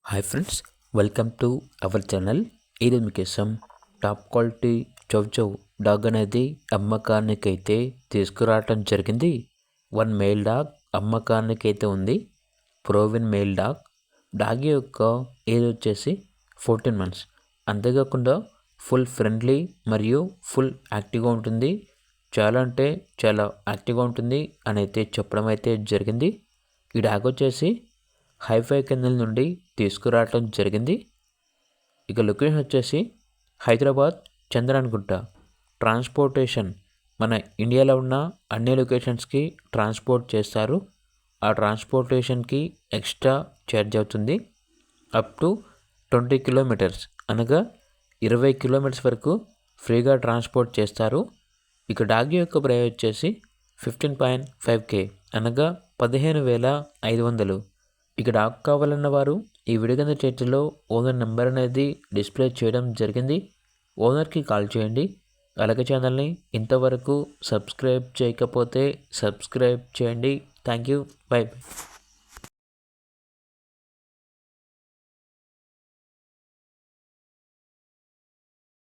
Hi friends, welcome to our channel. ఇది మీకోసం top quality చౌ dog అనేది అమ్మకానికైతే తీసుకురావటం జరిగింది. వన్ మెయిల్ డాగ్ అమ్మకానికైతే ఉంది. ప్రోవిన్ మెయిల్ డాగ్. డాగ్ యొక్క ఏజ్ వచ్చేసి 14 months. అంతేకాకుండా ఫుల్ ఫ్రెండ్లీ మరియు ఫుల్ యాక్టివ్గా ఉంటుంది. చాలా అంటే చాలా యాక్టివ్గా ఉంటుంది అని అయితే చెప్పడం అయితే జరిగింది. ఈ డాగ్ వచ్చేసి హైఫై కెన్నెల్ నుండి తీసుకురావటం జరిగింది. ఇక లొకేషన్ వచ్చేసి హైదరాబాద్ చంద్రాన్గుట్ట. ట్రాన్స్పోర్టేషన్ మన ఇండియాలో ఉన్న అన్ని లొకేషన్స్కి ట్రాన్స్పోర్ట్ చేస్తారు. ఆ ట్రాన్స్పోర్టేషన్కి ఎక్స్ట్రా ఛార్జ్ అవుతుంది. అప్ టు 20 kilometers అనగా 20 kilometers వరకు ఫ్రీగా ట్రాన్స్పోర్ట్ చేస్తారు. ఇక డాగ్ యొక్క ప్రైస్ వచ్చేసి 15.5K అనగా 15,500. ఇక డాగ్ కావాలన్న వారు ఈ వీడియో కింద చేతిలో ఓనర్ నెంబర్ అనేది డిస్ప్లే చేయడం జరిగింది. ఓనర్కి కాల్ చేయండి. అలాగే ఛానల్ని ఇంతవరకు సబ్స్క్రైబ్ చేయకపోతే సబ్స్క్రైబ్ చేయండి. Thank you. బై.